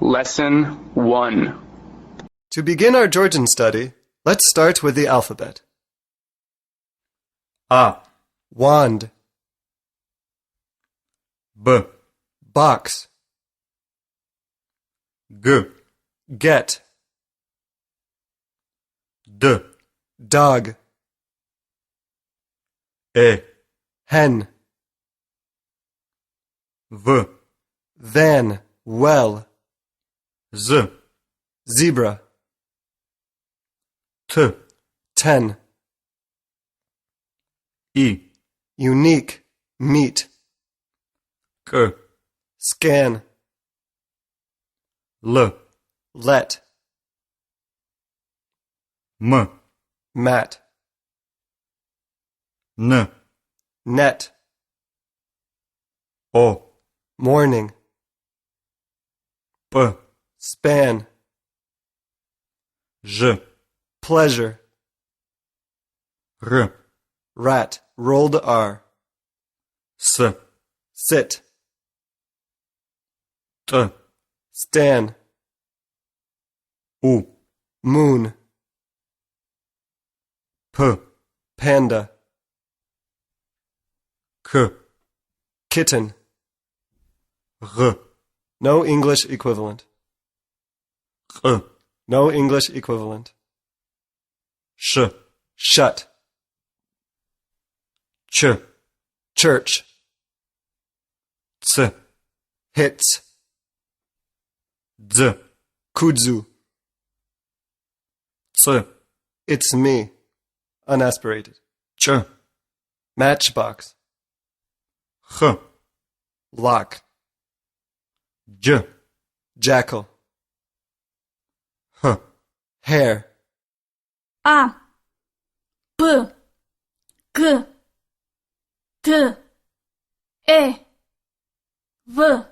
Lesson 1. To begin our Georgian study, let's start with the alphabet. A, Wand, B, box, G, get, D, dog, E, hen, V, van, well, Z, zebra, T, 10, I, unique, meet, K, scan, L, let, M, mat, N, net, O, morning, P, span, Ž, pleasure, R, rat, rolled R, S, sit, T, stand, U, moon, P, panda, K, kitten, R, no English equivalent, Q, no English equivalent, Š, shut, Č, church, C, hits, D, kudzu, C, it's me, unaspirated, Č, matchbox, H, lock, Đ, jackal, H, hair, A, B, G, D, E, V,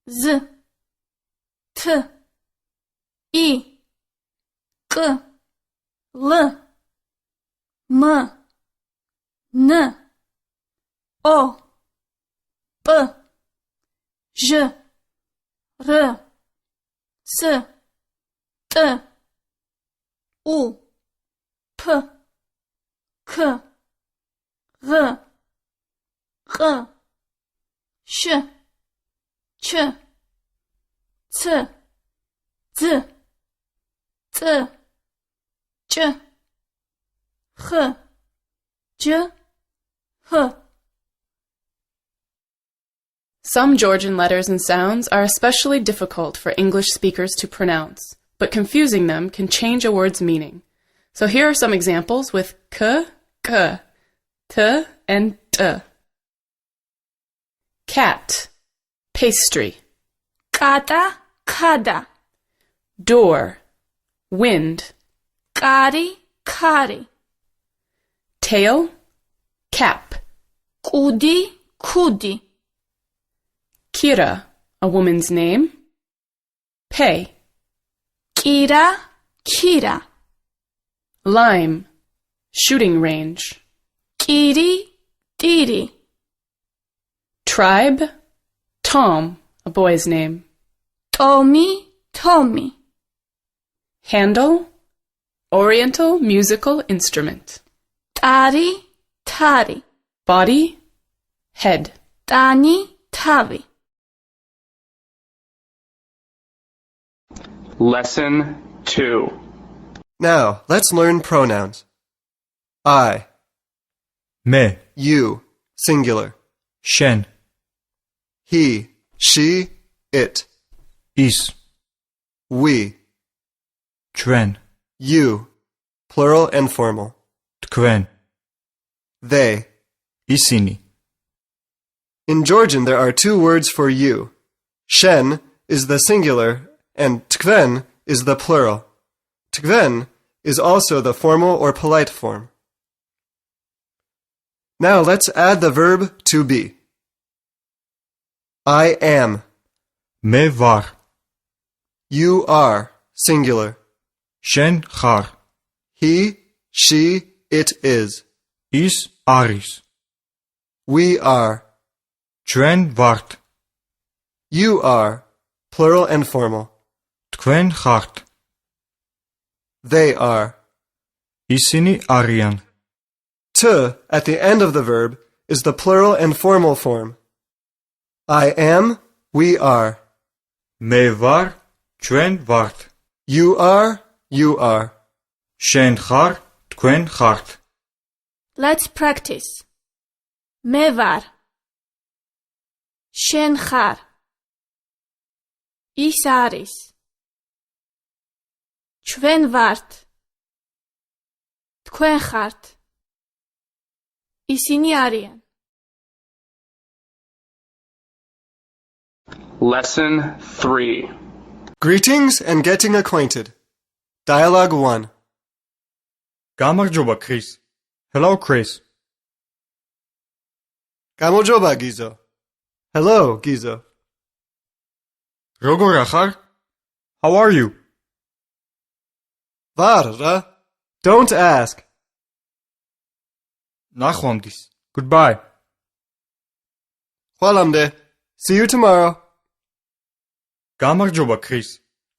Z, T, I, K, L, M, N, O, P, Ž, R, S, T, U, P, K, R, Q, Š, Č, C, Z, C, Č, H, J, H. Some Georgian letters and sounds are especially difficult for English speakers to pronounce, but confusing them can change a word's meaning. So here are some examples with k, k, t, and t. Cat, pastry. Kata, kada. Door, wind. Kari, kari. Tail, cap. Kudi, kudi. Kira, a woman's name. Pay. Kira, kira. Lime, shooting range. Kiri, diri. Tribe, Tom, a boy's name. Tomi, Tomi. Handle, Oriental musical instrument. Tari, tari. Body, head. Tani, tavi. Lesson 2. Now, let's learn pronouns. I, Me, you, singular. Šen, He, she, it. Is, We, Čven, you, plural and formal. Tkven, They. Isini. In Georgian, there are two words for you. Shen is the singular and tkven is the plural. Tkven is also the formal or polite form. Now let's add the verb to be. I am. Me var, You are, singular. Šen har, He, she, it is. Is aris, We are. Čven vart, You are. plural and formal. თქვენ ხართ. They are. ისინი არიან. To at the end of the verb is the plural and formal form. I am, we are. მე ვარ, ჩვენ ვართ. You are, you are. შენ ხარ, თქვენ ხართ. Let's practice. მე ვარ. შენ ხარ. ის არის. ჩვენ ვართ. თქვენ ხართ. ისინი არიან. Lesson 3. Greetings and getting acquainted. Dialogue 1. გამარჯობა, Chris. Hello, Chris. გამარჯობა, Gizo. Hello, Gizo. როგორ ახარ? How are you? Var, რა? Don't ask. ნახვამდის. Goodbye. ხვალამდე. See you tomorrow. გამარჯობა, Chris.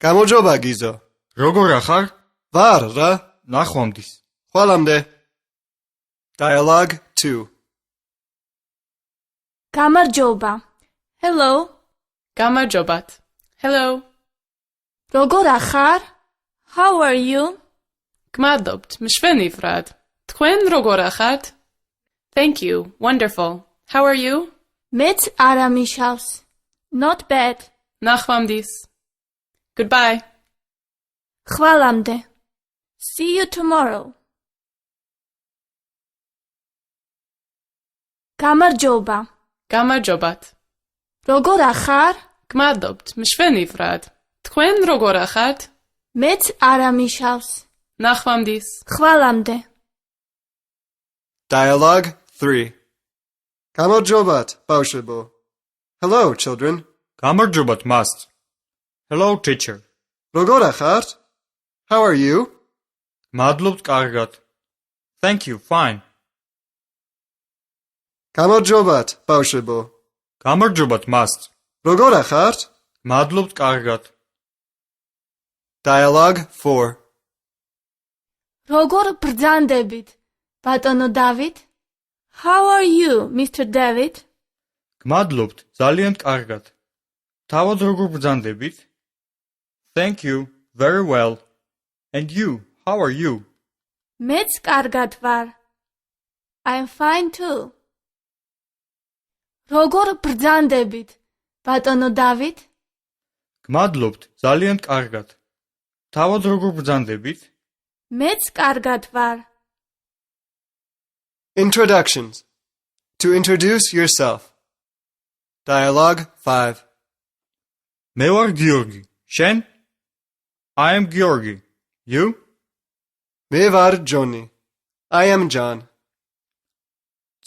გამარჯობა, Gizo. როგორ ახარ? Var, რა? ნახვამდის. ხვალამდე. Dialogue 2. გამარჯობა. Hello. გამარჯობათ. Hello. როგორ ახარ? How are you? გმადლობთ, მშვენივრად. თქვენ როგორ ახართ? Thank you. Wonderful. How are you? მეც არა მიშავს. Not bad. ნახვამდის. Goodbye. ხვალამდე. See you tomorrow. გამარჯობა. გამარჯობათ. როგორ ახარ? გმადლობთ, მშვენივრად. თქვენ როგორ ახართ? მეც არა მიშავს. ნახვამდის. ხვალამდე. Dialogue 3. გამარჯობათ, ბავშვებო. Hello, children. გამარჯობათ, Mast. Hello, teacher. როგორ ახართ? How are you? მადლობთ, კარგად. Thank you, fine. გამარჯობათ, ბავშვებო. გამარჯობათ, Mast. როგორ ახართ? მადლობთ, კარგად. Dialogue 4. როგორ ბრძანდებით, ბატონო დავით? How are you, Mr. David? გმადლობთ, ძალიან კარგად. თავად როგორ ბრძანდებით? Thank you, very well. And you, how are you? მეც კარგად ვარ. I'm fine too. როგორ ბრძანდებით, ბატონო დავით? გმადლობთ, ძალიან კარგად. თავად როგორ ბრძანდებით? მეც კარგად ვარ. Introductions. To introduce yourself. Dialogue 5. მე ვარ გიორგი. შენ? I am Georgi. You? მე ვარ Johnny. I am John.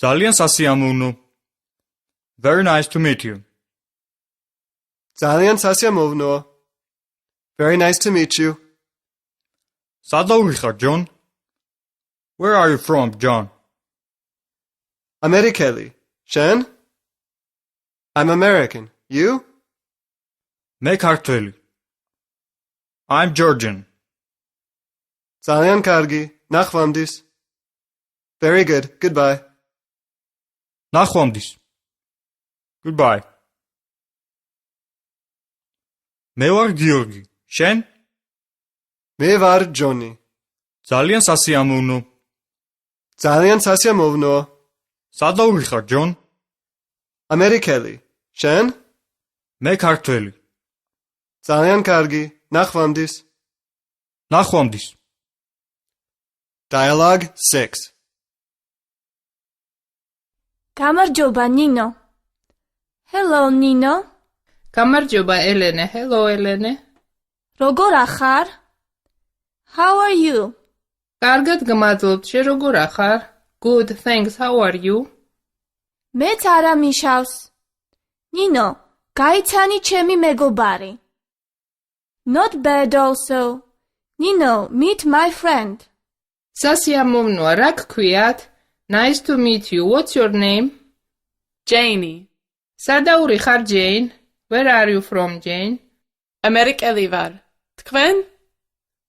ძალიან სასიამოვნო. Very nice to meet you. ძალიან სასიამოვნოა. Very nice to meet you. სადაური ხარ, John? Where are you from, John? ამერიკელი. შენ? I'm American. You? მე ქართველი. I'm Georgian. ძალიან კარგი. ნახვამდის. Very good. Goodbye. ნახვამდის. Goodbye. მე ვარ გიორგი. შენ? მე ვარ Johnny. ძალიან სასიამოვნო. ძალიან სასიამოვნოა. სადაური ხარ, John? ამერიკელი. შენ? მე ქართველი. ძალიან კარგი. ნახვამდის. ნახვამდის. Dialogue 6. გამარჯობა, ნინო. Hello, ნინო. გამარჯობა, ელენე. Hello, ელენე. როგორ ახარ? How are you? კარგად გმადლობთ. შენ როგორ ახარ? Good, thanks. How are you? მეც არა მიშავს. ნინო, გაიცანი ჩემი მეგობარი. Not bad also. Nino, meet my friend. სასიამოვნოა, რა გქვიათ? Nice to meet you. What's your name? Janie. სადაური ხარ, Jane? Where are you from, Jane? Amerikeli var. Tkven?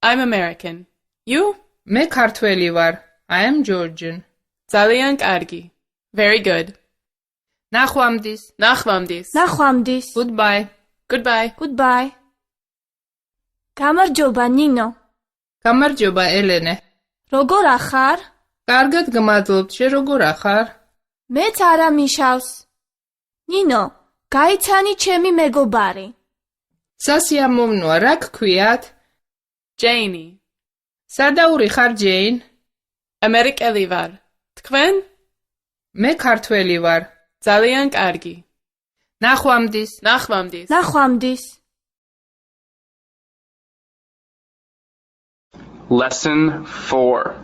I'm American. You? მე ქართველი ვარ. I am Georgian. Zalian kargi. Very good. ნახვამდის. Nakhvamdis. ნახვამდის. Goodbye. Goodbye. Goodbye. გამარჯობა, ნინო. გამარჯობა, ელენე. როგორ ახარ? კარგად გმადლობთ. შენ როგორ ახარ? მეც არა მიშავს. ნინო, გაიცანი ჩემი მეგობარი. სასიამოვნოა, რა გქვიათ? Janie. სადაური ხარ, ჯეინ? Amerikeli var. Tkven? მე ქართველი ვარ. Zalian kargi. ნახვამდის. Nakhvamdis. ნახვამდის. Lesson 4.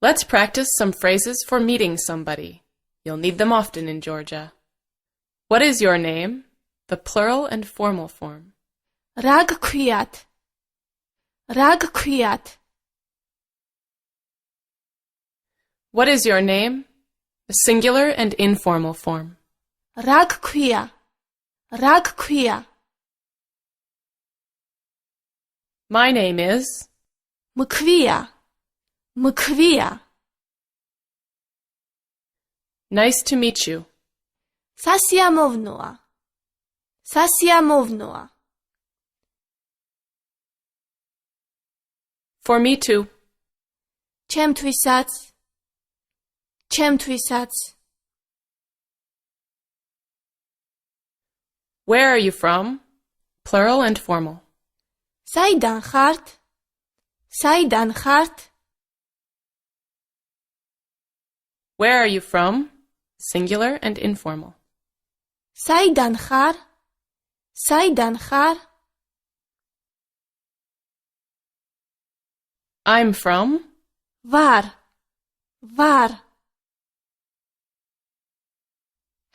Let's practice some phrases for meeting somebody. You'll need them often in Georgia. What is your name? The plural and formal form. რა გქვიათ? რა გქვიათ? What is your name? The singular and informal form. რა გქვია? რა გქვია? My name is. მქვია. მქვია. Nice to meet you. სასიამოვნოა. სასიამოვნოა. For me too. ჩემთვისაც. ჩემთვისაც. Where are you from? Plural and formal. საიდან ხართ? საიდან ხართ? Where are you from? Singular and informal. საიდან ხარ? საიდან ხარ? I'm from. ვარ. ვარ.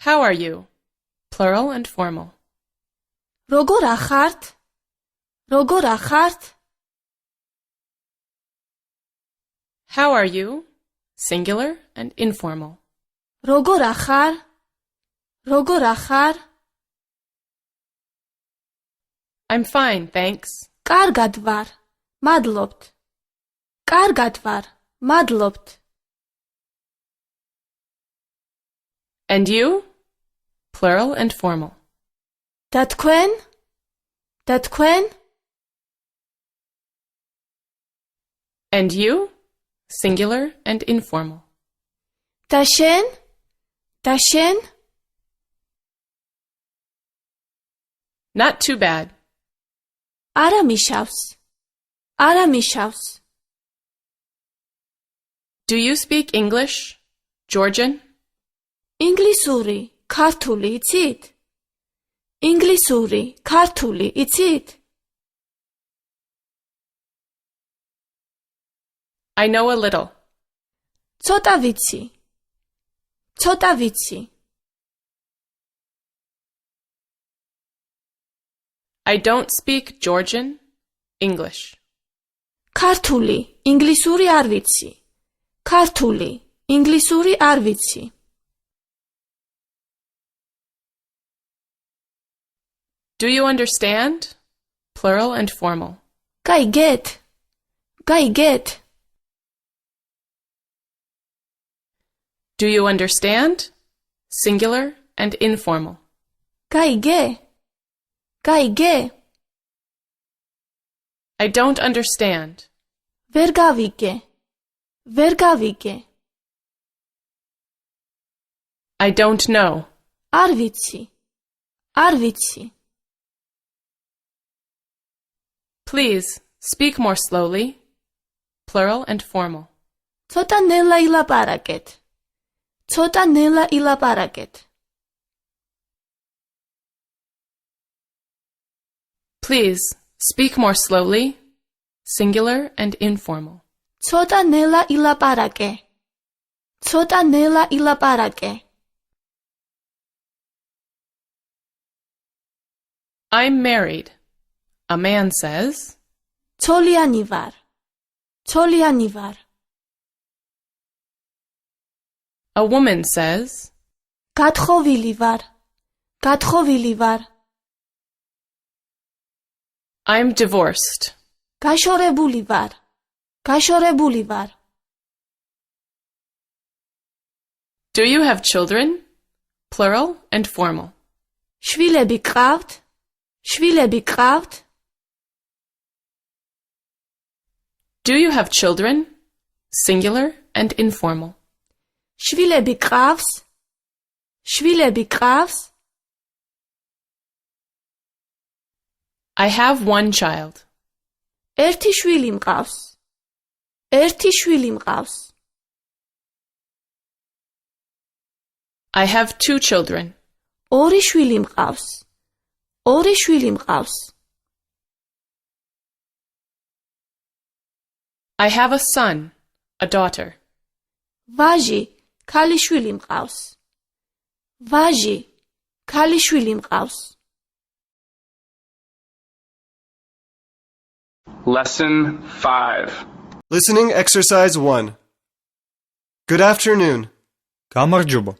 How are you? Plural and formal. როგორ ახართ? როგორ ახართ? How are you? Singular and informal. როგორ ახარ? როგორ ახარ? I'm fine, thanks. კარგად ვარ. მადლობთ. კარგად ვარ. მადლობთ. And you? Plural and formal. და თქვენ? და თქვენ? And you? Singular and informal. და შენ? და შენ? Not too bad. არა მიშავს. არა მიშავს. Do you speak English? Georgian? ინგლისური, ქართული იცით? ინგლისური, ქართული იცით? I know a little. ცოტა ვიცი. ცოტა ვიცი. I don't speak Georgian, English. ქართული, ინგლისური არ ვიცი. ქართული, ინგლისური არ ვიცი. Do you understand? Plural and formal. გაიგეთ? გაიგეთ? Do you understand? Singular and informal. გაიგე? გაიგე? I don't understand. ვერ გავიგე. ვერ გავიგე. I don't know. არ ვიცი. არ ვიცი. Please, speak more slowly. Plural and formal. ცოტა ნელა ილაპარაკეთ. ცოტა ნელა ილაპარაკეთ. Please, speak more slowly. Singular and informal. ცოტა ნელა ილაპარაკე. ცოტა ნელა ილაპარაკე. I'm married. A man says. ცოლიანი ვარ. ცოლიანი ვარ. A woman says. გათხოვილი ვარ. გათხოვილი ვარ. I'm divorced. გაშორებული ვარ. გაშორებული ვარ. Do you have children? Plural and formal. შვილები გყავთ? შვილები გყავთ? Do you have children? Singular and informal. შვილები გყავს? შვილები გყავს? I have one child. ერთი შვილი მყავს. ერთი შვილი მყავს. I have two children. ორი შვილი მყავს. ორი შვილი მყავს. I have a son, a daughter. ვაჟი, ქალიშვილი მყავს. ვაჟი, ქალიშვილი მყავს. Lesson 5. Listening exercise 1. Good afternoon. გამარჯობა.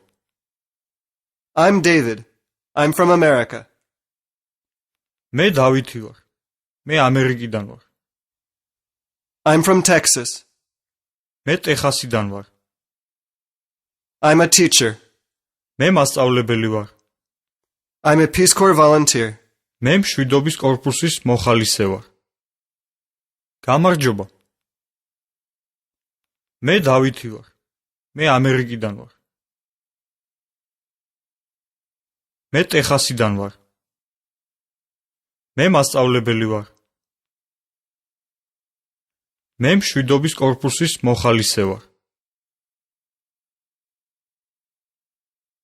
I'm David. I'm from America. მე დავითი ვარ. მე ამერიკიდან ვარ. I'm from Texas. მე ტეხასიდან ვარ. I'm a teacher. მე მასწავლებელი ვარ. I'm a Peace Corps volunteer. მე მშვიდობის კორპუსის მოხალისე ვარ. გამარჯობა. მე დავითი ვარ. მე ამერიკიდან ვარ. მე ტეხასიდან ვარ. მე მასწავლებელი ვარ. მე მშვიდობის კორპუსის მოხალისე ვარ.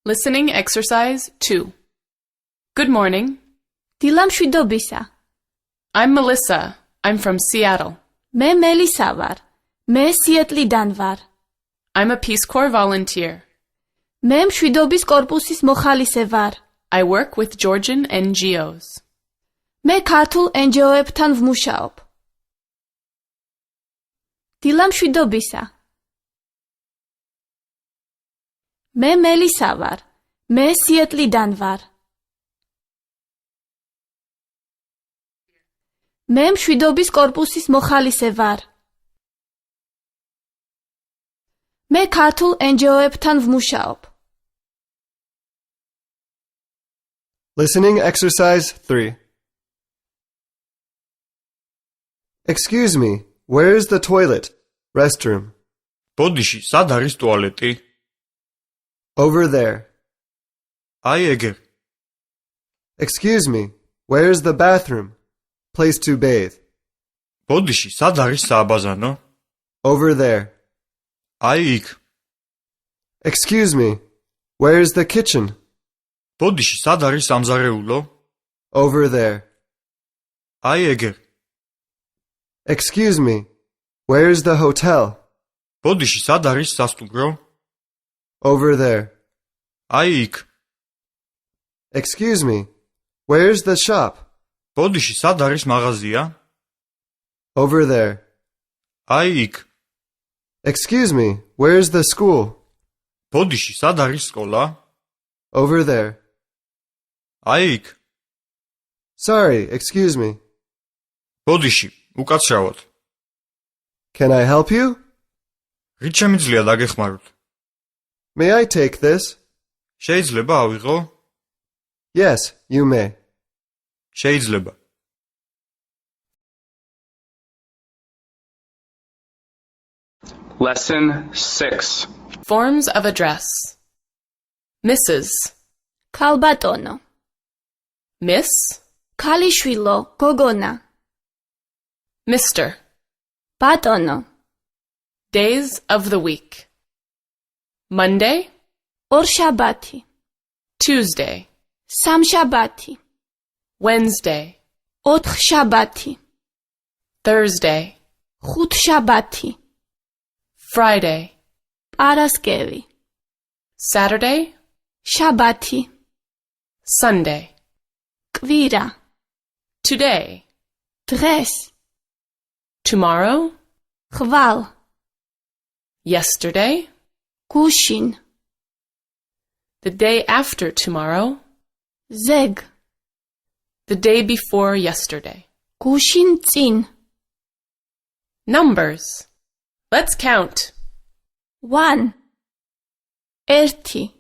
Listening exercise 2. Good morning. დილა მშვიდობისა. I'm Melissa. I'm from Seattle. მე მელისა ვარ. მე სიეტლიდან ვარ. I'm a Peace Corps volunteer. მე მშვიდობის კორპუსის მოხალისე ვარ. I work with Georgian NGOs. მე ქართულ NGO-ებთან ვმუშაობ. დილა მშვიდობისა. მე მელისა ვარ. მე სიეტლიდან ვარ. მე მშვიდობის კორპუსის მოხალისე ვარ. მე ქართულ NGO-ებთან ვმუშაობ. Listening exercise 3. Excuse me, where is the toilet? Restroom. ბოდიში, სად არის ტუალეტი? Over there. აი ეგერ. Excuse me, where is the bathroom? Place to bathe. ბოდიში, სად არის სააბაზანო? Over there. აი იქ. Excuse me, where is the kitchen? ბოდიში, სად არის სამზარეულო? Over there. აი ეგერ. Excuse me, where is the hotel? ბოდიში, სად არის სასტუმრო? Over there. აი იქ. Excuse me, where is the shop? ბოდიში, სად არის მაღაზია? Over there. აი იქ. Excuse me, where is the school? ბოდიში, სად არის სკოლა? Over there. აი იქ. Sorry, excuse me. ბოდიში, უკაცრავად. Can I help you? რით შემიძლია დაგეხმაროთ? May I take this? შეიძლება ავიღო? Yes, you may. შეიძლება. Lesson 6. Forms of address. Mrs. ქალბატონო. Miss. ქალიშვილო, გოგონა. Mr. ბატონო. Days of the week. Monday. ორშაბათი. Tuesday. სამშაბათი. Wednesday. ოთხშაბათი. Thursday. ხუთშაბათი. Friday. პარასკევი. Saturday. შაბათი. Sunday. კვირა. Today. დღეს. Tomorrow. ხვალ. Yesterday. გუშინ. The day after tomorrow. ზეგ. The day before yesterday. გუშინ წინ. Numbers. Let's count. 1 1 2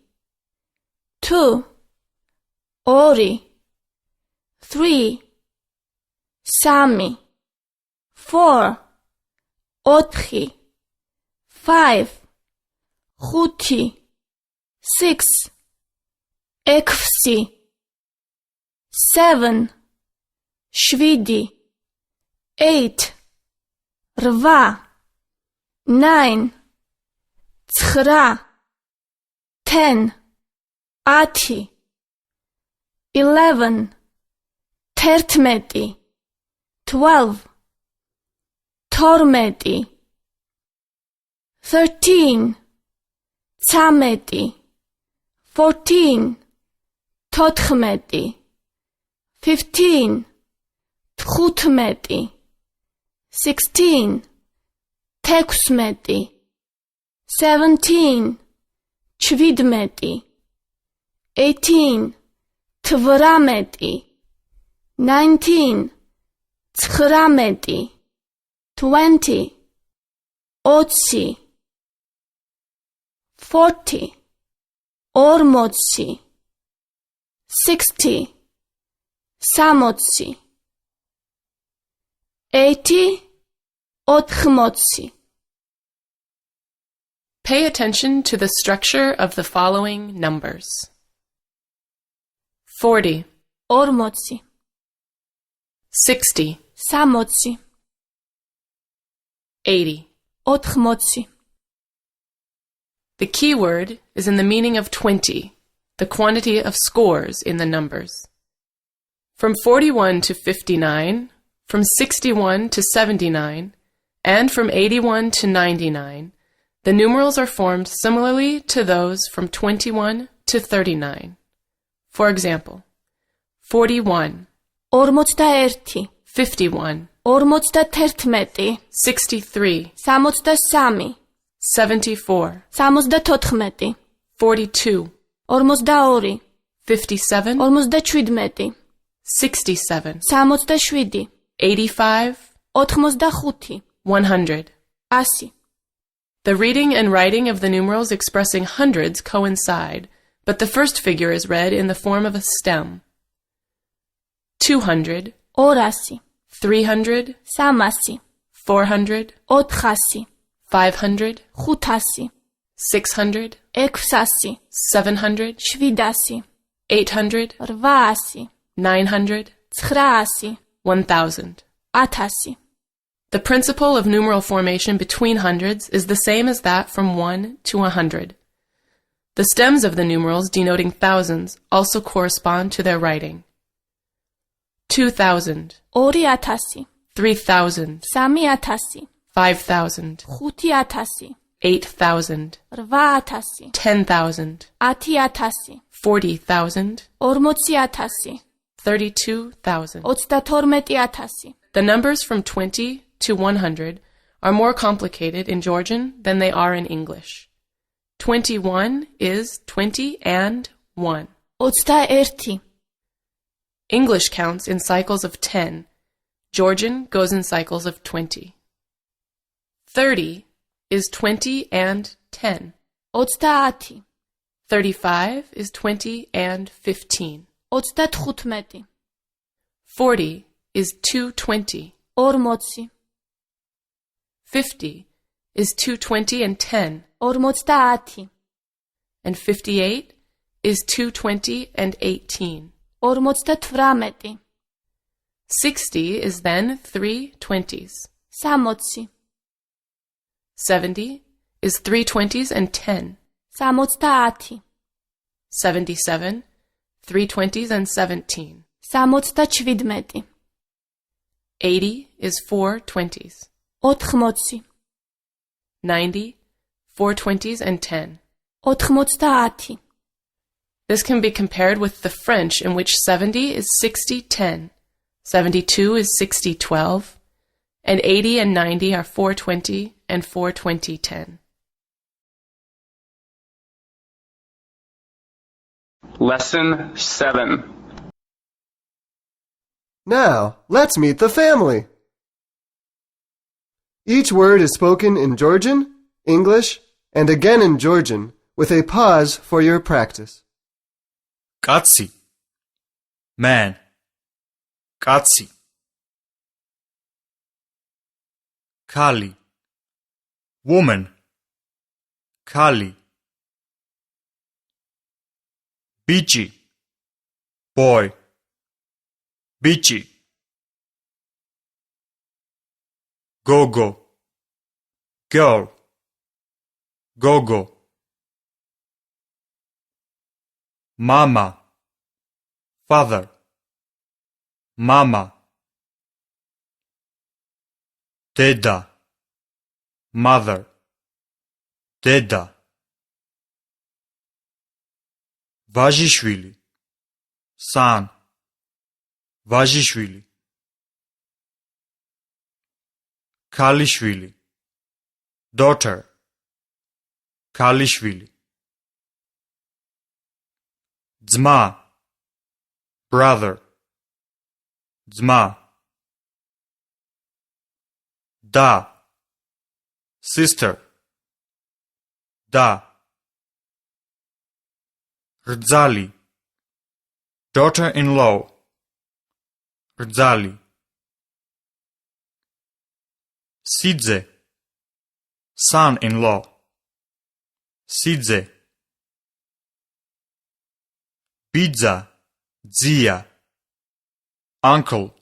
2 3 3 4 4 5 5 6 6 7 7 8 8 9 9 10 10 11 11 12 12 13 13 14 14 15 15 16 16 17 17 18 18 19 19 20 20 40 40 60 60 80 80 Pay attention to the structure of the following numbers. 40, 40 60, 60 80. 80 The key word is in the meaning of 20, the quantity of scores in the numbers. From 41 to 59, from 61 to 79, and from 81 to 99, the numerals are formed similarly to those from 21 to 39. For example, 41, 41 51, 51 63, 63 74, 74 42, 42 57, 57 67, 67 85, 85 100. 100 The reading and writing of the numerals expressing hundreds coincide, but the first figure is read in the form of a stem. 200, 200 300, 300 400, 400 500, 500 600, 600 700, 700 800, 800 900, 900 1000. 1000 The principle of numeral formation between hundreds is the same as that from 1 to 100. The stems of the numerals denoting thousands also correspond to their writing. 2000, 2000 3000, 3000 5000, 5000 8000, 8000 10,000, 10000 40,000, 40000 32,000. 32000 The numbers from 20 to 100 are more complicated in Georgian than they are in English. 21 is 20 and 1. 21 English counts in cycles of 10. Georgian goes in cycles of 20. 30 is 20 and 10. 30 35 is 20 and 15. 35 40 is 220. 40 50 is 220 and 10. 50 And 58 is 220 and 18. 58 60 is then 3 20s. 60 70 is 3 20s and 10. 70 77, 3 20s and 17. 77 80 is 4 20s. 80 90, 4 20s and 10. 90 This can be compared with the French, in which 70 is 60 10, 72 is 60 12, and 80 and 90 are 420 and 420 10. Lesson 7. Now, let's meet the family. Each word is spoken in Georgian, English, and again in Georgian, with a pause for your practice. კაცი. Man. კაცი. ქალი. Woman. ქალი. ბიჭი. Boy. ბიჭი. Gogo. Girl. Gogo. Mama. Father. Mama. Deda. Mother. Deda. Vajishvili. Son. Vajishvili. Kalishvili. Daughter. Kalishvili. Dzma. Brother. Dzma. Da. Sister. Da. Rdzali. Daughter-in-law. Rdzali. Sidze. Son-in-law. Sidze. Bidza. Dzia. Uncle.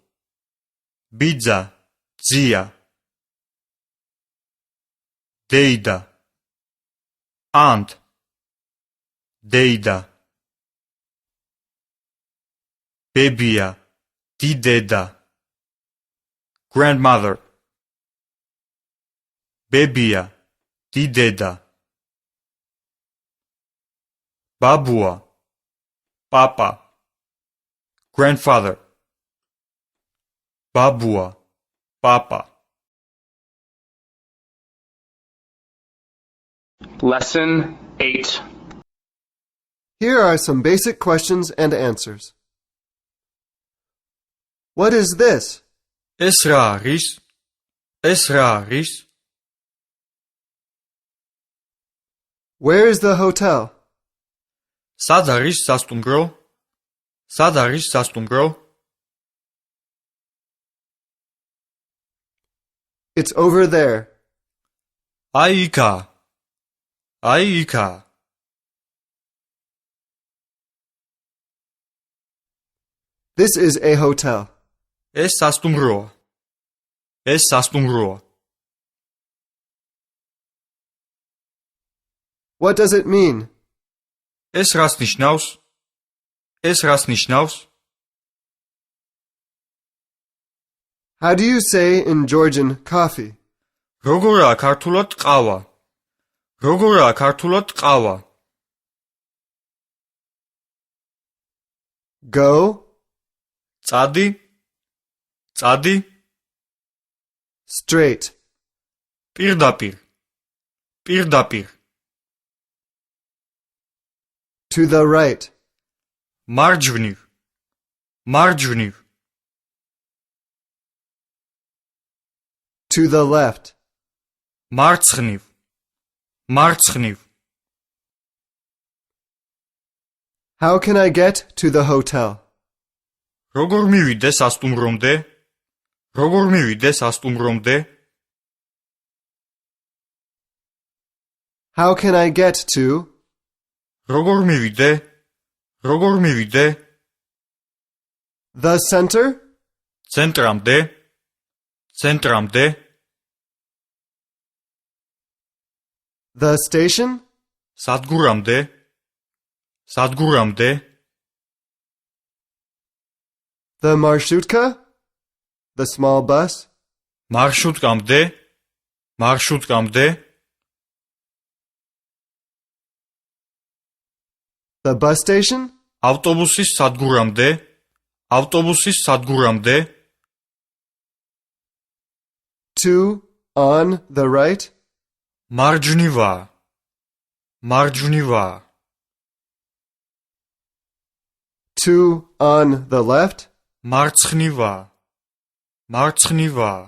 Bidza. Dzia. Deida. Aunt. Deida. Bebia. Dideda. Grandmother. Bebia. Dideda. Babua. Papa. Grandfather. Babua. Papa. Lesson 8. Here are some basic questions and answers. What is this? ეს რა არის? ეს რა არის? Where is the hotel? სად არის სასტუმრო? სად არის სასტუმრო? It's over there. აი იქა. აი იქა. This is a hotel. ეს სასტუმროა. ეს სასტუმროა. What does it mean? ეს რას ნიშნავს? ეს რას ნიშნავს? How do you say in Georgian coffee? როგორაა ქართულად ყავა? როგორაა ქართულად ყავა? Go, წადი? წადი? straight, პირდაპირ. პირდაპირ. to the right, მარჯვნივ. მარჯვნივ. to the left, მარცხნივ. მარცხნივ. How can I get to the hotel? როგორ მივიდე სასტუმრომდე? როგორ მივიდე სასტუმრომდე? How can I get to? როგორ მივიდე? როგორ მივიდე? The center? ცენტრამდე? ცენტრამდე? The station? სადგურამდე? სადგურამდე? The marshutka? The small bus? მარშრუტკამდე? მარშრუტკამდე? The bus station? ავტობუსის სადგურამდე? ავტობუსის სადგურამდე? To, on the right? მარჯვნივა. მარჯვნივა. To, on the left? მარცხნივაა. მარცხნივაა.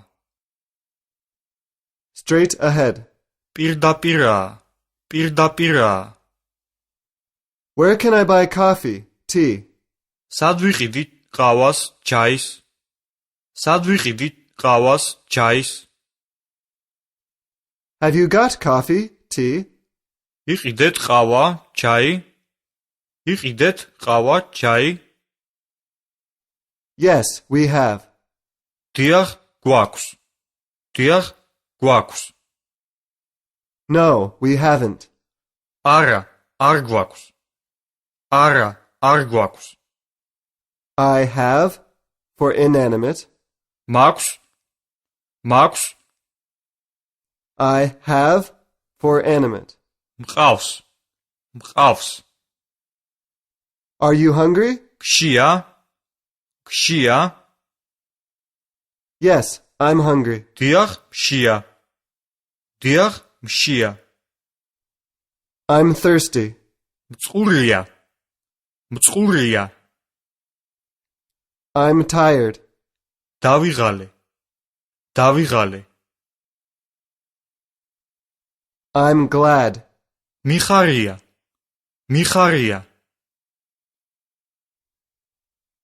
Straight ahead. პირდაპირაა. პირდაპირაა. Where can I buy coffee, tea? სად ვიყიდით ყავას, ჩაის? სად ვიყიდით ყავას, ჩაის? Have you got coffee, tea? იყიდეთ ყავა, ჩაი? იყიდეთ ყავა, ჩაი? Yes, we have. დიახ, გვაქვს. დიახ, გვაქვს. No, we haven't. არა, არ გვაქვს. არა, არ გვაქვს. I have, for inanimate. მაქვს. მაქვს. I have, for animate. მყავს. მყავს. Are you hungry? გშია? გშია? Yes, I'm hungry. დიახ, მშია. დიახ, მშია. I'm thirsty. მწყურია. მწყურია. I'm tired. დავიღალე. დავიღალე. I'm glad. მიხარია. მიხარია.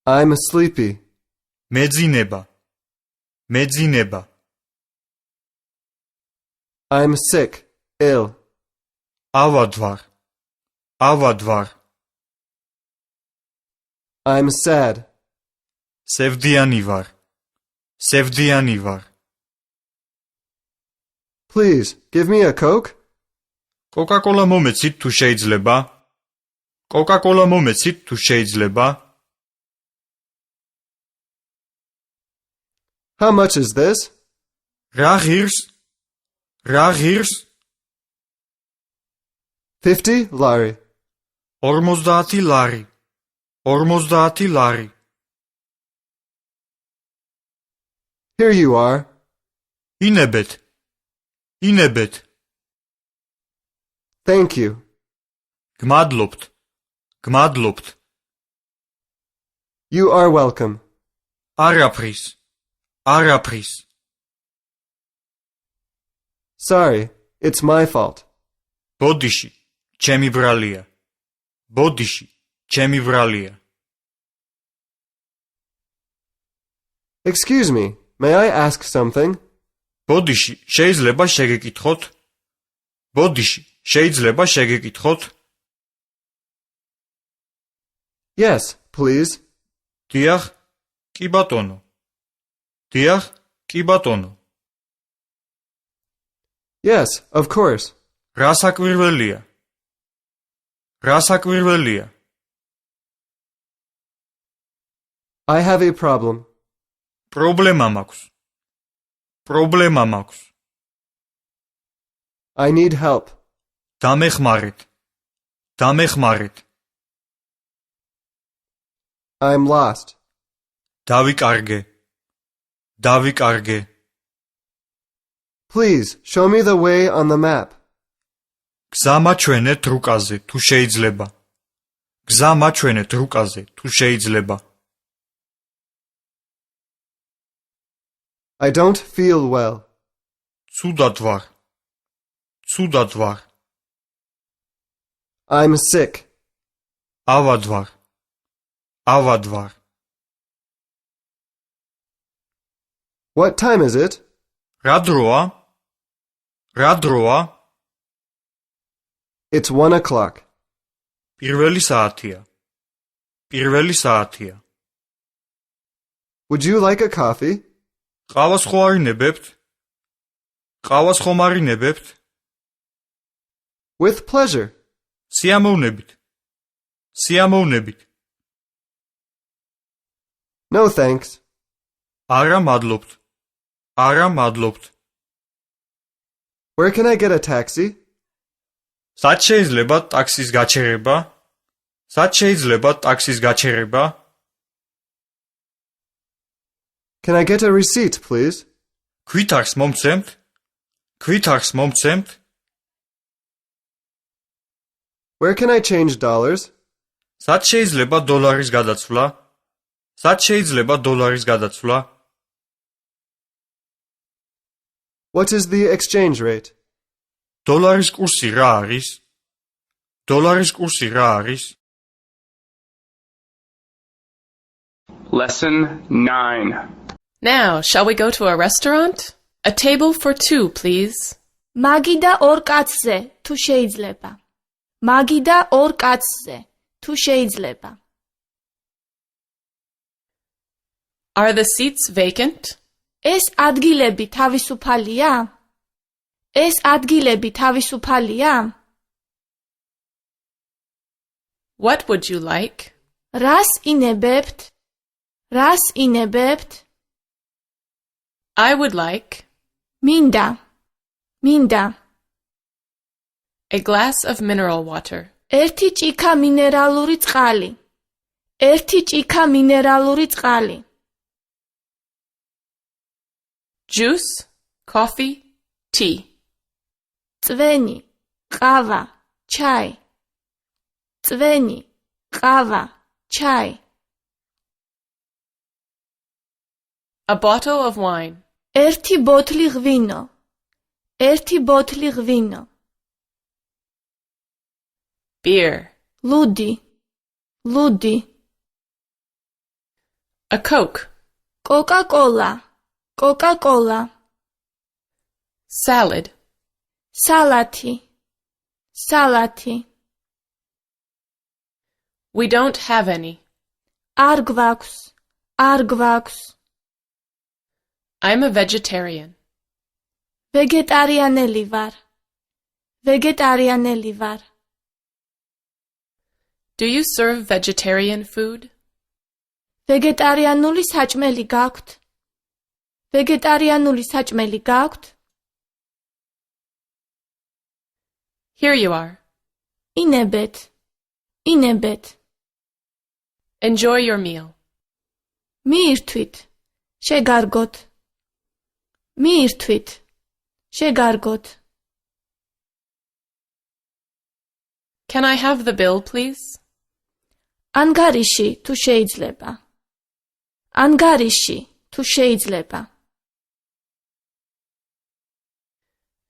I'm sleepy. მეძინება. მეძინება. I'm sick, ill. ავადვარ. ავადვარ. I'm sad. სევდიანი ვარ. სევდიანი ვარ. Please, give me a Coke. კოკა-კოლა მომეცით თუ შეიძლება? კოკა-კოლა მომეცით თუ შეიძლება? How much is this? რა ღირს? რა ღირს? 50 lari. 50 ლარი. 50 ლარი. Here you are. ინებეთ. ინებეთ. Thank you. გმადლობთ. გმადლობთ. You are welcome. არაფრის. არაფრის. Sorry, it's my fault. ბოდიში. ჩემი ბრალია. ბოდიში. ჩემი ბრალია. Excuse me, may I ask something? ბოდიში. შეიძლება შეგეკითხოთ? ბოდიში. შეიძლება შეგეკითხოთ? Yes, please. დიახ, კი ბატონო. დიახ, კი ბატონო. Yes, of course. რა საკვირველია? რა საკვირველია? I have a problem. პრობლემა მაქვს. პრობლემა მაქვს. I need help. დამეხმარეთ. დამეხმარეთ. I'm lost. დავიკარგე. დავიკარგე. Please, show me the way on the map. გზა მაჩვენეთ რუკაზე, თუ შეიძლება. გზა მაჩვენეთ რუკაზე, თუ შეიძლება. I don't feel well. ცუდად ვარ. ცუდად ვარ. I'm sick. ავად ვარ. ავად ვარ. What time is it? რა დროა? რა დროა? It's 1 o'clock. პირველი საათია. პირველი საათია. Would you like a coffee? ყავას ხო არინებებთ? ყავას ხომ არინებებთ? With pleasure. სიამოვნებით. სიამოვნებით. No thanks. არა მადლობთ. არა მადლობთ. Where can I get a taxi? სად შეიძლება ტაქსის გაჩერება? სად შეიძლება ტაქსის გაჩერება? Can I get a receipt, please? ქვითარს მომცემთ? ქვითარს მომცემთ? Where can I change dollars? სად შეიძლება დოლარის გადაცვლა? სად შეიძლება დოლარის გადაცვლა? What is the exchange rate? დოლარის კურსი რა არის? დოლარის კურსი რა არის? Lesson 9. Now, shall we go to a restaurant? A table for two, please. მაგი და ორ კაცზე, თუ შეიძლება. მაგი და ორ კაცზე, თუ შეიძლება. Are the seats vacant? ეს ადგილები თავისუფალია? ეს ადგილები თავისუფალია? What would you like? რას ინებებთ? რას ინებებთ? I would like მინდა. მინდა. a glass of mineral water. ერთი ჭიქა მინერალური წყალი. ერთი ჭიქა მინერალური წყალი. Juice, coffee, tea. წვენი, ყავა, ჩაი. წვენი, ყავა, ჩაი. A bottle of wine. ერთი ბოთლი ღვინო. ერთი ბოთლი ღვინო. Beer. ლუდი. ლუდი. A Coke. კოკა-კოლა. კოკა-კოლა. Salad. სალათი. სალათი. We don't have any. არ გვაქვს. არ გვაქვს. I'm a vegetarian. ვეგეტარიანელი ვარ. ვეგეტარიანელი ვარ. Do you serve vegetarian food? ვეგეტარიანული საჭმელი გაქვთ? ვეგეტარიანული საჭმელი გაქვთ? Here you are. ინებეთ. ინებეთ. Enjoy your meal. მიირთვით. შეგარგოთ. მიირთვით. შეგარგოთ. Can I have the bill, please? ანგარიში თუ შეიძლება. ანგარიში თუ შეიძლება.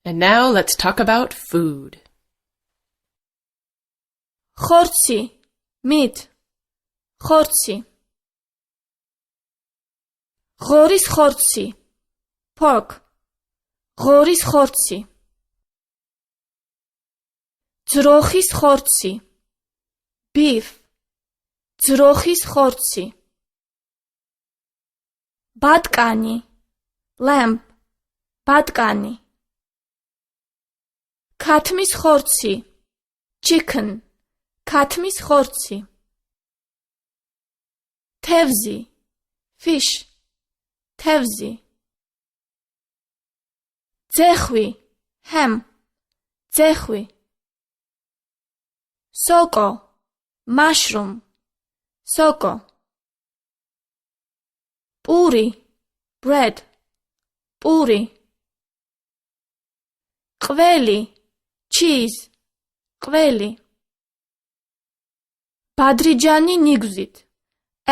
And now let's talk about food. ხორცი. მით. ხორცი. ღორის ხორცი. pork. ღორის ხორცი. ძროხის ხორცი. beef. ძროხის ხორცი. ბატკანი. lamb. ბატკანი. ქათმის ხორცი. chicken. ქათმის ხორცი. თევზი. fish. თევზი. ძეხვი. ham. ძეხვი. სოკო. mushroom. სოკო. პური. bread. პური. ყველი. cheese. ყველი. ბადრიჯანი ნიგვზით.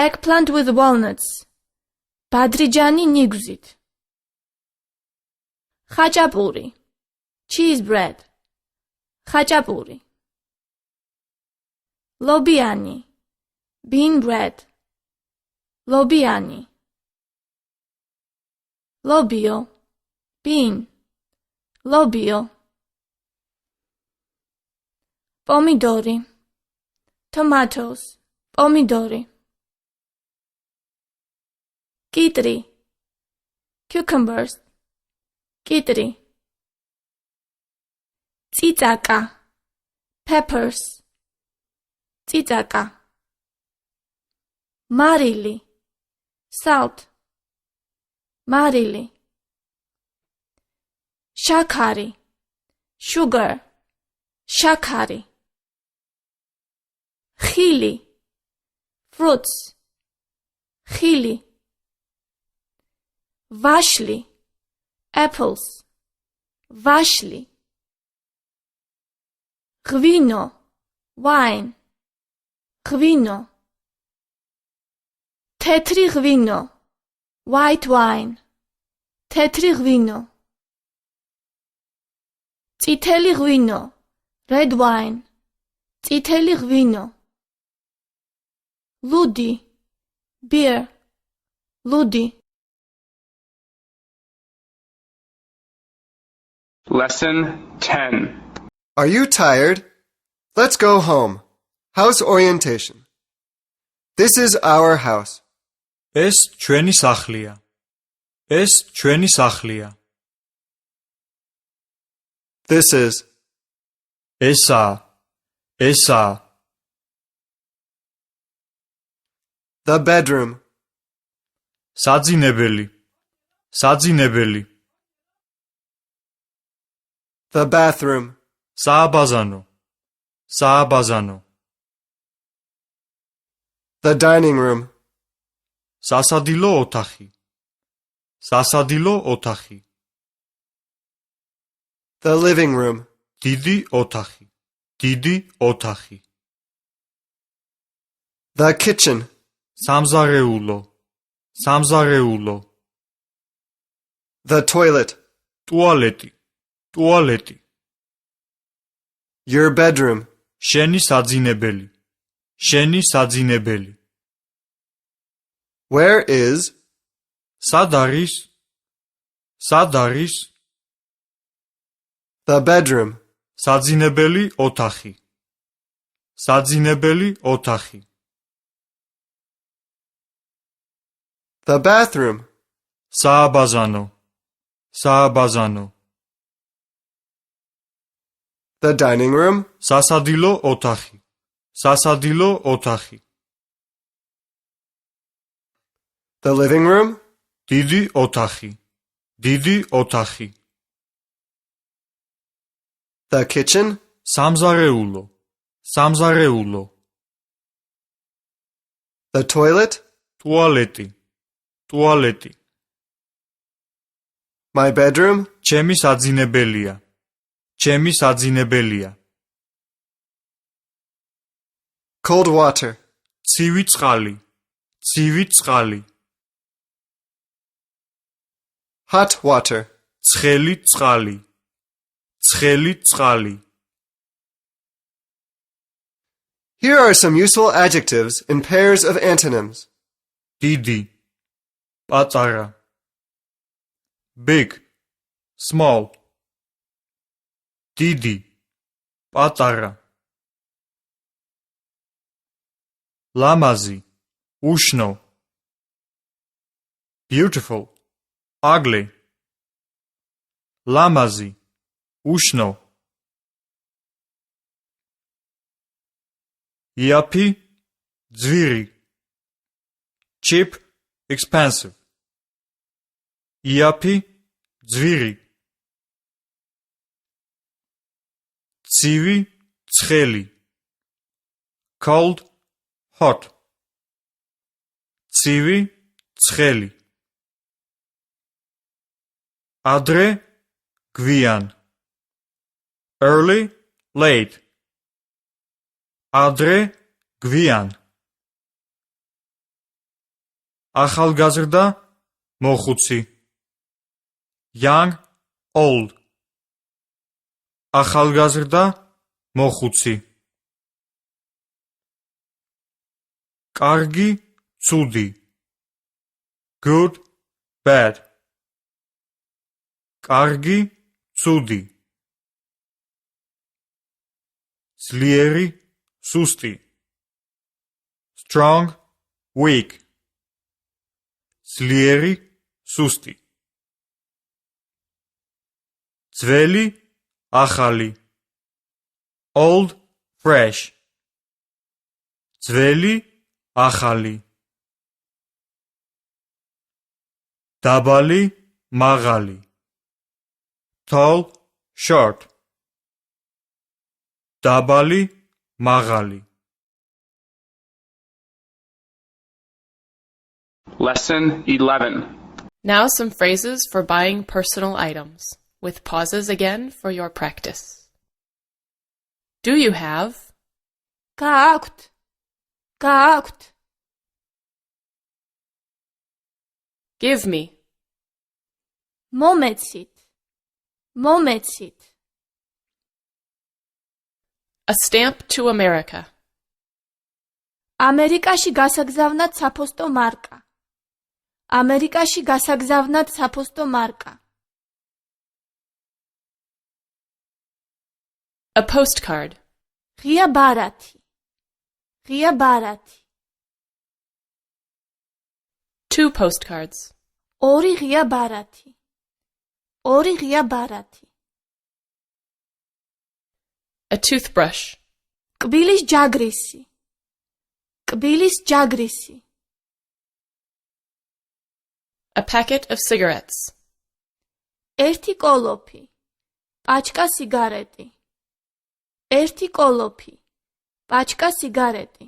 eggplant with walnuts. ბადრიჯანი ნიგვზით. ხაჭაპური. cheese bread. ხაჭაპური. ლობიანი. bean bread. ლობიანი. ლობიო. bean. ლობიო. პომიდორი. tomatoes. პომიდორი. კიტრი. cucumbers. კიტრი. წიწაკა. peppers. წიწაკა. მარილი. salt. მარილი. შაქარი. sugar. შაქარი. ხილი. fruits. ხილი. ვაშლი. apples. ვაშლი. ღვინო. wine. ღვინო. თეთრი ღვინო, white wine. თეთრი ღვინო. წითელი ღვინო, red wine. წითელი ღვინო. ლუდი, beer. ლუდი. Lesson 10. Are you tired? Let's go home. House orientation. This is our house. ეს ჩვენი სახლია. ეს ჩვენი სახლია. This is. ესაა. ესაა. The bedroom. საძინებელი. საძინებელი. The bathroom. სააბაზანო. სააბაზანო. The dining room. სასადილო ოთახი. სასადილო ოთახი. The living room. დიდი ოთახი. დიდი ოთახი. The kitchen. სამზარეულო. სამზარეულო. The toilet. ტუალეტი. ტუალეტი. Your bedroom. შენი საძინებელი. შენი საძინებელი. Where is. სად არის? სად არის? The bedroom. საძინებელი ოთახი. საძინებელი ოთახი. The bathroom. სააბაზანო. სააბაზანო. The dining room. სასადილო ოთახი. სასადილო ოთახი. The living room. დიდი ოთახი. დიდი ოთახი. The kitchen. სამზარეულო. სამზარეულო. The toilet. ტუალეტი. ტუალეტი. My bedroom. ჩემი საძინებელია. ჩემი საძინებელია. Cold water. ცივი წყალი. ცივი წყალი. Hot water. ცხელი წყალი. ცხელი წყალი. Here are some useful adjectives in pairs of antonyms. დიდი. პაწარა. Big. Small. დიდი. პაწარა. ლამაზი. უშნო. Beautiful. Ugly. ლამაზი. უშნო. იაფი. ძვირი. Cheap. Expensive. იაფი. ძვირი. ცივი. ცხელი. Cold. Hot. ცივი. ცხელი. ადრე. გვიან. Early. Late. ადრე. გვიან. ახალგაზრდა. მოხუცი. Young. Old. ახალგაზრდა. მოხუცი. კარგი. ცუდი. Good. Bad. კარგი. ცუდი. ძლიერი. სუსტი. Strong. Weak. ძლიერი. სუსტი. ძველი. ახალი. Old. Fresh. ძველი. ახალი. დაბალი. მაღალი. Tall. Short. დაბალი. მაღალი. Lesson 11. Now some phrases for buying personal items, with pauses again for your practice. Do you have? გააქვთ. გააქვთ. Give me. მომეცით. მომეცით. A stamp to America. ამერიკაში გასაგზავნად საფოსტო მარკა. ამერიკაში გასაგზავნად საფოსტო მარკა. A postcard. ღია ბარათი. ღია ბარათი. 2 postcards. ორი ღია ბარათი. ორი ღია ბარათი. A toothbrush. კბილის ჯაგრისი. კბილის ჯაგრისი. A packet of cigarettes. ერთი კოლოფი. პაჩკა სიგარეტი. ერთი კოლოფი. პაჩკა სიგარეტი.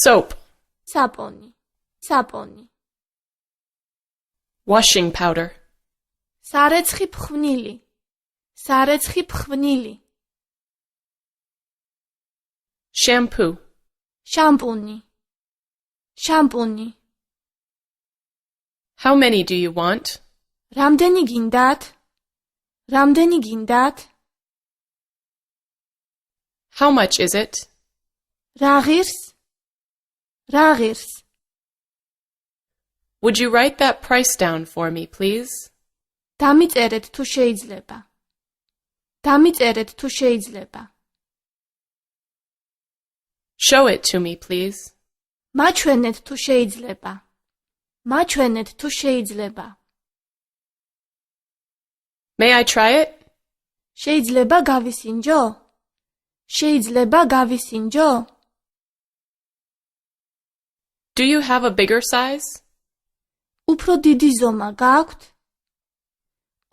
Soap. საპონი. საპონი. Washing powder. სარეცხი ფხვნილი. სარეცხი ფხვნილი. Shampoo. შამპუნი. შამპუნი. How many do you want? რამდენი გინდათ? რამდენი გინდათ? How much is it? რა ღირს? რა ღირს? Would you write that price down for me, please? დამიწერეთ თუ შეიძლება. დამიწერეთ თუ შეიძლება. Show it to me, please. მაჩვენეთ თუ შეიძლება. მაჩვენეთ თუ შეიძლება. May I try it? შეიძლება გავისინჯო? შეიძლება გავისინჯო? Do you have a bigger size? უფრო დიდი ზომა გაქვთ?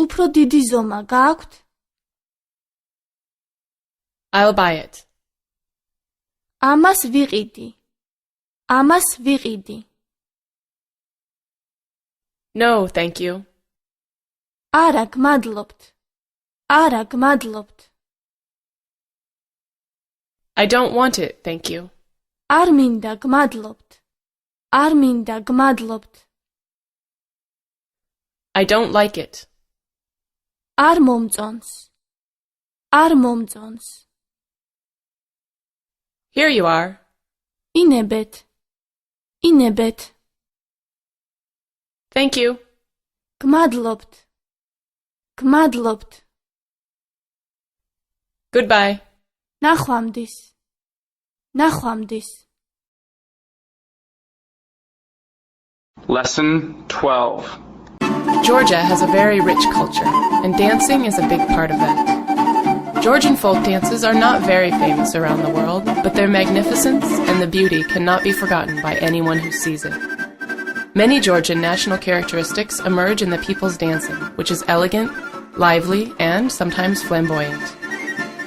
უფრო დიდი ზომა გაქვთ? I'll buy it. ამას ვიყიდი. ამას ვიყიდი. No, thank you. არა, გმადლობთ. არა, გმადლობთ. I don't want it, thank you. არ მინდა, გმადლობთ. არ მინდა, გმადლობთ. I don't like it. არ მომწონს. არ მომწონს. Here you are. ინებეთ. ინებეთ. Thank you. გმადლობთ. გმადლობთ. Goodbye. ნახვამდის. ნახვამდის. Lesson 12. Georgia has a very rich culture, and dancing is a big part of that. Georgian folk dances are not very famous around the world, but their magnificence and the beauty cannot be forgotten by anyone who sees it. Many Georgian national characteristics emerge in the people's dancing, which is elegant, lively, and sometimes flamboyant.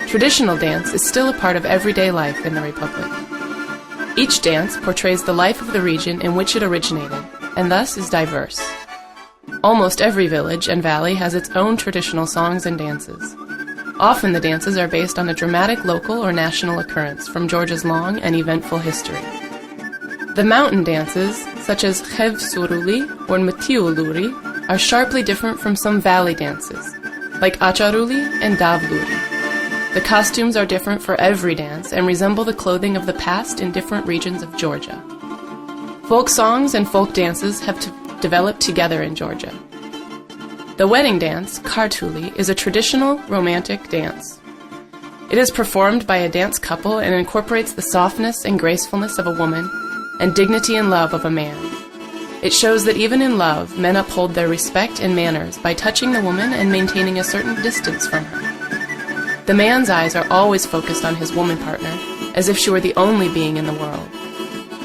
Traditional dance is still a part of everyday life in the Republic. Each dance portrays the life of the region in which it originated, and thus is diverse. Almost every village and valley has its own traditional songs and dances. Often the dances are based on a dramatic local or national occurrence from Georgia's long and eventful history. The mountain dances, such as Khev Suruli or Mtiuluri, are sharply different from some valley dances, like Acharuli and Davluri. The costumes are different for every dance and resemble the clothing of the past in different regions of Georgia. Folk songs and folk dances have developed together in Georgia. The wedding dance, Kartuli, is a traditional romantic dance. It is performed by a dance couple and incorporates the softness and gracefulness of a woman and dignity and love of a man. It shows that even in love, men uphold their respect and manners by touching the woman and maintaining a certain distance from her. The man's eyes are always focused on his woman partner, as if she were the only being in the world.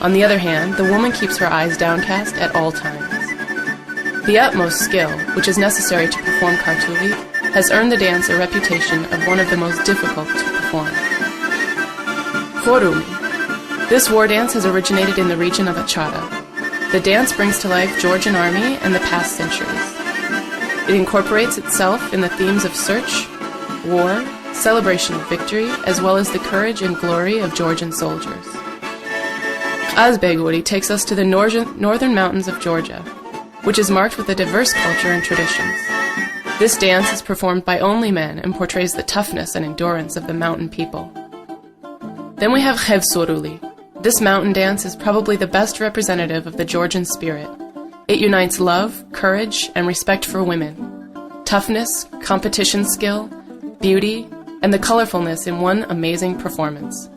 On the other hand, the woman keeps her eyes downcast at all times. The utmost skill, which is necessary to perform Kartuli, has earned the dance a reputation of one of the most difficult to perform. Khorumi. This war dance has originated in the region of Achara. The dance brings to life Georgian army and the past centuries. It incorporates itself in the themes of search, war, celebration of victory, as well as the courage and glory of Georgian soldiers. Azbeguri takes us to the northern mountains of Georgia, which is marked with a diverse culture and traditions. This dance is performed by only men and portrays the toughness and endurance of the mountain people. Then we have Khevsuruli. This mountain dance is probably the best representative of the Georgian spirit. It unites love, courage, and respect for women, toughness, competition skill, beauty, and the colorfulness in one amazing performance.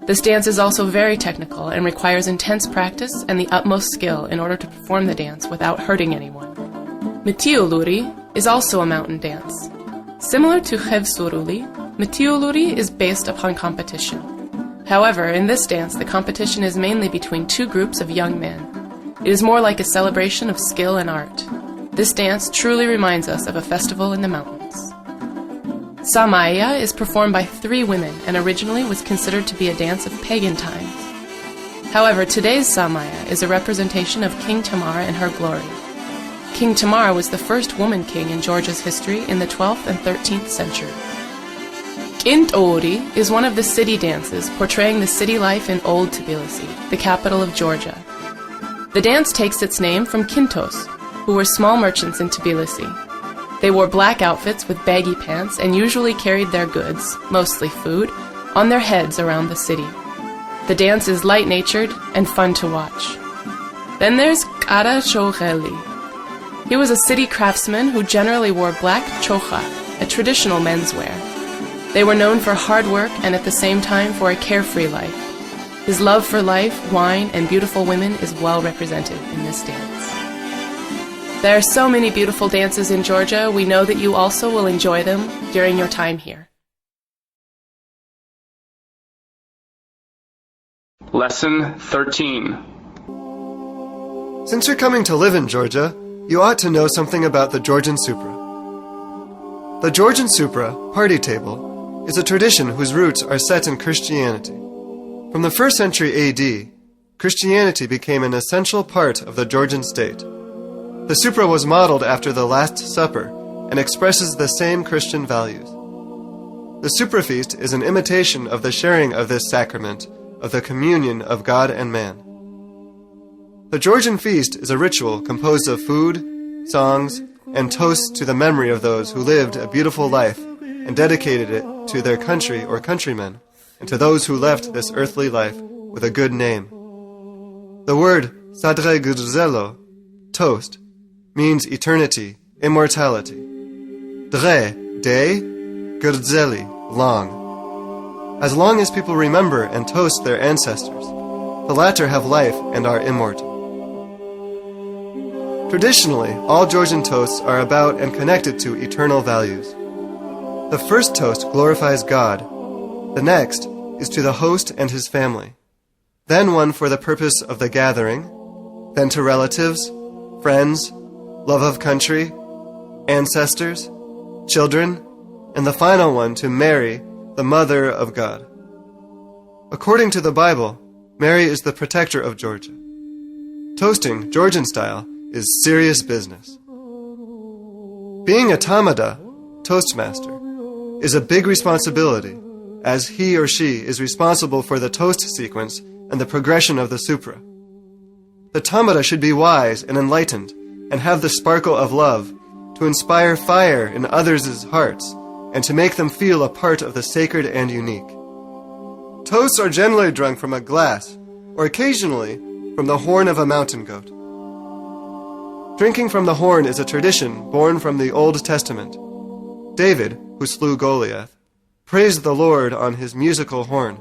This dance is also very technical and requires intense practice and the utmost skill in order to perform the dance without hurting anyone. Mitiuluri is also a mountain dance. Similar to Khevsuruli, Mitiuluri is based upon competition. However, in this dance, the competition is mainly between two groups of young men. It is more like a celebration of skill and art. This dance truly reminds us of a festival in the mountains. Samaya is performed by 3 women and originally was considered to be a dance of pagan times. However, today's Samaya is a representation of King Tamar and her glory. King Tamar was the first woman king in Georgia's history in the 12th and 13th century. Kintori is one of the city dances portraying the city life in Old Tbilisi, the capital of Georgia. The dance takes its name from Kintos, who were small merchants in Tbilisi. They wore black outfits with baggy pants and usually carried their goods, mostly food, on their heads around the city. The dance is light-natured and fun to watch. Then there's Kara Chogheli. He was a city craftsman who generally wore black chocha, a traditional menswear. They were known for hard work and at the same time for a carefree life. His love for life, wine, and beautiful women is well represented in this dance. There are so many beautiful dances in Georgia. We know that you also will enjoy them during your time here. Lesson 13. Since you're coming to live in Georgia, you ought to know something about the Georgian Supra. The Georgian Supra, party table, is a tradition whose roots are set in Christianity. From the 1st century AD, Christianity became an essential part of the Georgian state. The Supra was modeled after the Last Supper and expresses the same Christian values. The Supra feast is an imitation of the sharing of this sacrament of the communion of God and man. The Georgian feast is a ritual composed of food, songs, and toasts to the memory of those who lived a beautiful life and dedicated it to their country or countrymen, and to those who left this earthly life with a good name. The word Sadre Grzelo, toast, means eternity, immortality. Dre, day, Grzeli, long. As long as people remember and toast their ancestors, the latter have life and are immortal. Traditionally, all Georgian toasts are about and connected to eternal values. The first toast glorifies God. The next is to the host and his family. Then one for the purpose of the gathering, then to relatives, friends, love of country, ancestors, children, and the final one to Mary, the Mother of God. According to the Bible, Mary is the protector of Georgia. Toasting, Georgian style, is serious business. Being a tamada, toastmaster, is a big responsibility, as he or she is responsible for the toast sequence and the progression of the supra. The tamada should be wise and enlightened, and have the sparkle of love, to inspire fire in others' hearts, and to make them feel a part of the sacred and unique. Toasts are generally drunk from a glass, or occasionally from the horn of a mountain goat. Drinking from the horn is a tradition born from the Old Testament. David, who slew Goliath, praised the Lord on his musical horn.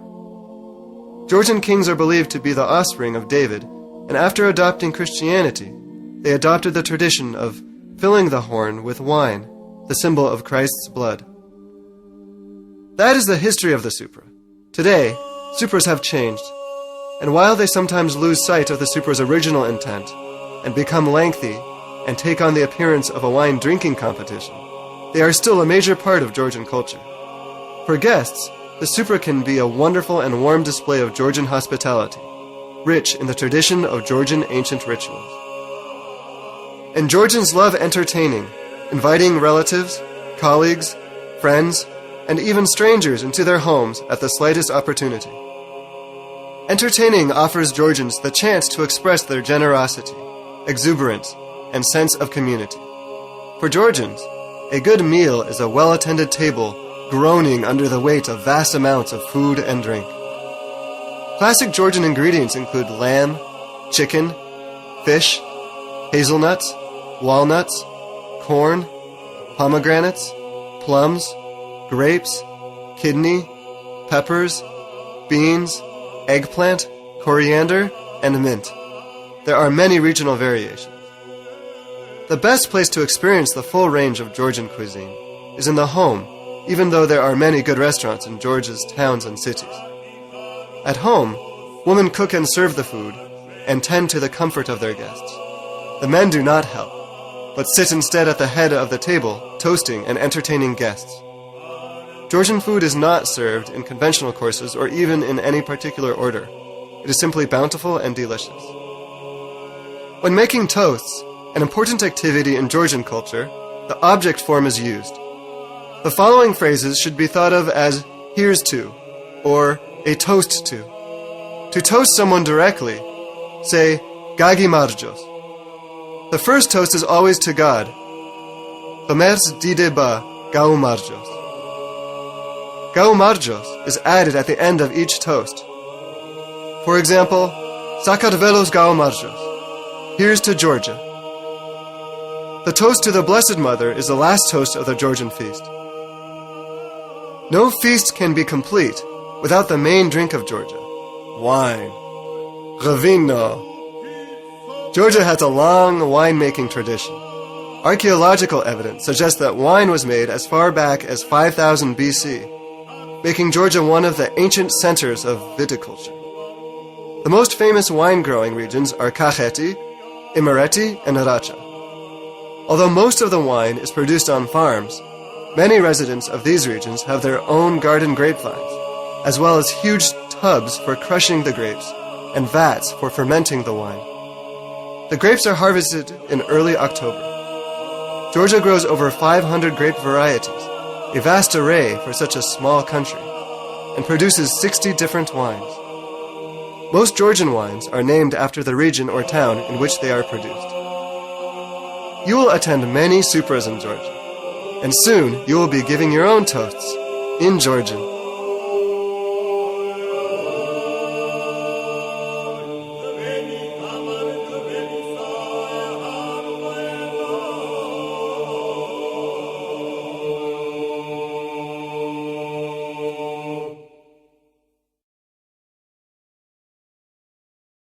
Georgian kings are believed to be the offspring of David, and after adopting Christianity, they adopted the tradition of filling the horn with wine, the symbol of Christ's blood. That is the history of the supra. Today, supras have changed, and while they sometimes lose sight of the supra's original intent and become lengthy and take on the appearance of a wine drinking competition, they are still a major part of Georgian culture. For guests, the supra can be a wonderful and warm display of Georgian hospitality, rich in the tradition of Georgian ancient rituals. And Georgians love entertaining, inviting relatives, colleagues, friends, and even strangers into their homes at the slightest opportunity. Entertaining offers Georgians the chance to express their generosity, exuberance, and sense of community. For Georgians, a good meal is a well-attended table groaning under the weight of vast amounts of food and drink. Classic Georgian ingredients include lamb, chicken, fish, hazelnuts, walnuts, corn, pomegranates, plums, grapes, kidney, peppers, beans, eggplant, coriander, and mint. There are many regional variations. The best place to experience the full range of Georgian cuisine is in the home, even though there are many good restaurants in Georgia's towns and cities. At home, women cook and serve the food and tend to the comfort of their guests. The men do not help, but sit instead at the head of the table, toasting and entertaining guests. Georgian food is not served in conventional courses or even in any particular order. It is simply bountiful and delicious. When making toasts, an important activity in Georgian culture, the object form is used. The following phrases should be thought of as here's to, or a toast to. To toast someone directly, say Gagi Marjos. The first toast is always to God. Tomers dideba Gau Marjos. Gau Marjos is added at the end of each toast. For example, Sakarvelos Gau Marjos. Here's to Georgia. The toast to the Blessed Mother is the last toast of the Georgian feast. No feast can be complete without the main drink of Georgia, wine. Ravino. Georgia has a long winemaking tradition. Archaeological evidence suggests that wine was made as far back as 5000 BC, making Georgia one of the ancient centers of viticulture. The most famous wine-growing regions are Kakheti, Imereti, and Racha. Although most of the wine is produced on farms, many residents of these regions have their own garden grapevines, as well as huge tubs for crushing the grapes and vats for fermenting the wine. The grapes are harvested in early October. Georgia grows over 500 grape varieties, a vast array for such a small country, and produces 60 different wines. Most Georgian wines are named after the region or town in which they are produced. You will attend many supras in Georgia, and soon you will be giving your own toasts in Georgian.